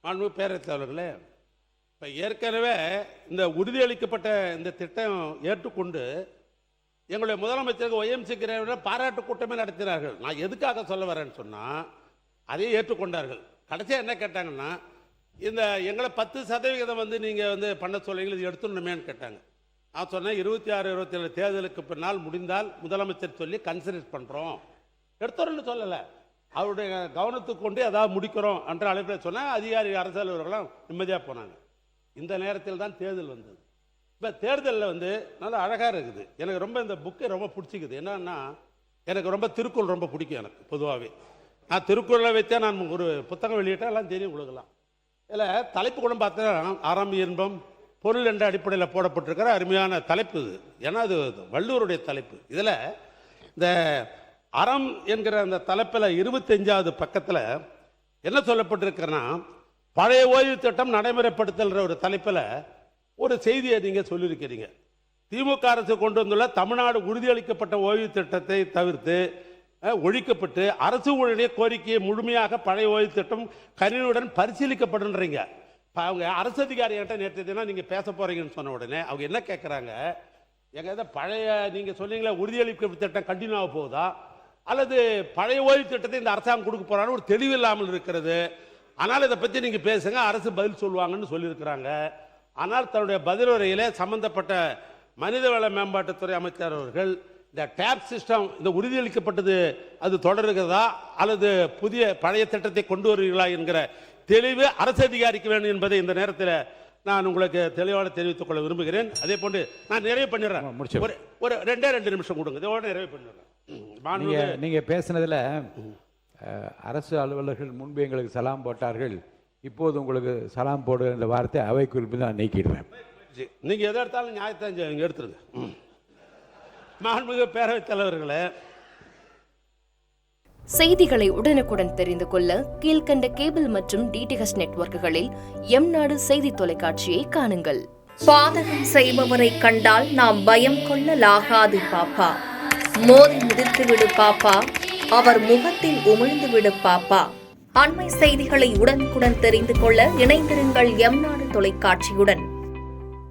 மாண்பு பேரவைத்தாளர்களே, இப்போ ஏற்கனவே இந்த உறுதியளிக்கப்பட்ட இந்த திட்டம் ஏற்றுக்கொண்டு எங்களுடைய முதலமைச்சருக்கு OMC பாராட்டு கூட்டமே நடத்தினார்கள். நான் எதுக்காக சொல்ல வரேன்னு சொன்னால், அதையும் ஏற்றுக்கொண்டார்கள். கடைசியாக என்ன கேட்டாங்கன்னா, இந்த எங்களை 10% நீங்கள் பண்ண சொல்லுங்கள், இது எடுத்துடணுமேன்னு கேட்டாங்க. நான் சொன்னேன் 26, 27 தேர்தலுக்கு பின்னால் முடிந்தால் முதலமைச்சர் சொல்லி கன்சிடர் பண்ணுறோம், எடுத்துறோன்னு சொல்லலை, அவருடைய கவனத்துக்கு கொண்டு ஏதாவது முடிக்கிறோம் என்ற அழைப்பில் சொன்னால் அதிகாரி அரசு அலுவலர்கள்லாம் நிம்மதியாக போனாங்க. இந்த நேரத்தில் தான் தேர்தல் வந்தது. இப்போ தேர்தலில் நல்லா அழகாக இருக்குது. எனக்கு ரொம்ப இந்த புக்கை ரொம்ப பிடிச்சிக்குது. என்னன்னா, எனக்கு ரொம்ப திருக்குறள் ரொம்ப பிடிக்கும். எனக்கு பொதுவாகவே நான் திருக்குறளை வச்சா நான் ஒரு புத்தகம் வெளியிட்டால் எல்லாம் தெரியும் உங்களுக்கெல்லாம். இதில் தலைப்பு கூட பார்த்தா அறம் இன்பம் பொருள் என்ற அடிப்படையில் போடப்பட்டிருக்கிற அருமையான தலைப்பு இது. ஏன்னா அது வள்ளுவருடைய தலைப்பு. இதில் இந்த அறம் என்கிற அந்த தலைப்பில் 25வது பக்கத்தில் என்ன சொல்லப்பட்டிருக்கிறன்னா, பழைய ஓய்வு திட்டம் நடைமுறைப்படுத்தல்ற ஒரு தலைப்பில் ஒரு செய்தியை நீங்கள் சொல்லியிருக்கிறீங்க. திமுக அரசு கொண்டு வந்துள்ள தமிழ்நாடு உறுதியளிக்கப்பட்ட ஓய்வு திட்டத்தை தவிர்த்து ஒழிக்கப்பட்டு அரசு ஊழிய கோரிக்கையை முழுமையாக பழைய ஓய்வு திட்டம் கனிவுடன் பரிசீலிக்கப்படுன்றீங்க. அவங்க அரசு அதிகாரிகிட்ட நேற்று தினம் நீங்கள் பேச போகிறீங்கன்னு சொன்ன உடனே அவங்க என்ன கேட்குறாங்க, எங்கள் பழைய நீங்கள் சொன்னீங்களா உறுதியளிக்கப்பட்ட திட்டம் கண்டினியூ ஆக போகுதா அல்லது பழைய ஓய்வு திட்டத்தை இந்த அரசாங்கம் கொடுக்க போகிறான்னு ஒரு தெளிவில்லாமல் இருக்கிறது. ஆனால் இதை பற்றி நீங்கள் பேசுங்க, அரசு பதில் சொல்லுவாங்கன்னு சொல்லியிருக்கிறாங்க. ஆனால் தன்னுடைய பதிலுரையிலே சம்பந்தப்பட்ட மனிதவள மேம்பாட்டுத்துறை அமைச்சர் அவர்கள் இந்த டேப் சிஸ்டம் இந்த உறுதியளிக்கப்பட்டது அது தொடருகிறதா அல்லது புதிய பழைய திட்டத்தை கொண்டு வருவீர்களா என்கிற தெளிவு அரசு அதிகாரிக்கு வேண்டும் என்பதை இந்த நேரத்தில் நான் உங்களுக்கு தெளிவாக தெரிவித்துக் கொள்ள விரும்புகிறேன். அதே போன்று நான் நிறைவு பண்ணிடுறேன். ஒரு 2 நிமிஷம் கொடுங்க, இதோட நிறைவு பண்ணிடுறேன். நீங்க பேசினதுல அரசு அலுவலர்கள் முன்பு எங்களுக்கு சலாம் போட்டார்கள், இப்போது உங்களுக்கு சலாம் போடுகிற இந்த வார்த்தை அவை குறிப்பில் நான் நீக்கிடுவேன். நீங்க எதை எடுத்தாலும் நியாயத்தை எடுத்துருங்க. மாண்புமிகு பேரவைத் தலைவர்களே, செய்திகளை உடனுக்குடன் தெரிந்து கொள்ள கீழ்கண்ட கேபிள் மற்றும் DTH நெட்வொர்க்குகளில் எம்நாடு செய்தி தொலைக்காட்சியை காணுங்கள். பாதகம் செய்பவரை கண்டால் நாம் பயம் கொள்ளலாகாது பாப்பா. மோதி மிதித்து விடு பாப்பா, அவர் முகத்தில் உமிழ்ந்து விடு பாப்பா. அண்மை செய்திகளை உடனுக்குடன் தெரிந்து கொள்ள இணைந்திருங்கள் எம்நாடு தொலைக்காட்சியுடன்.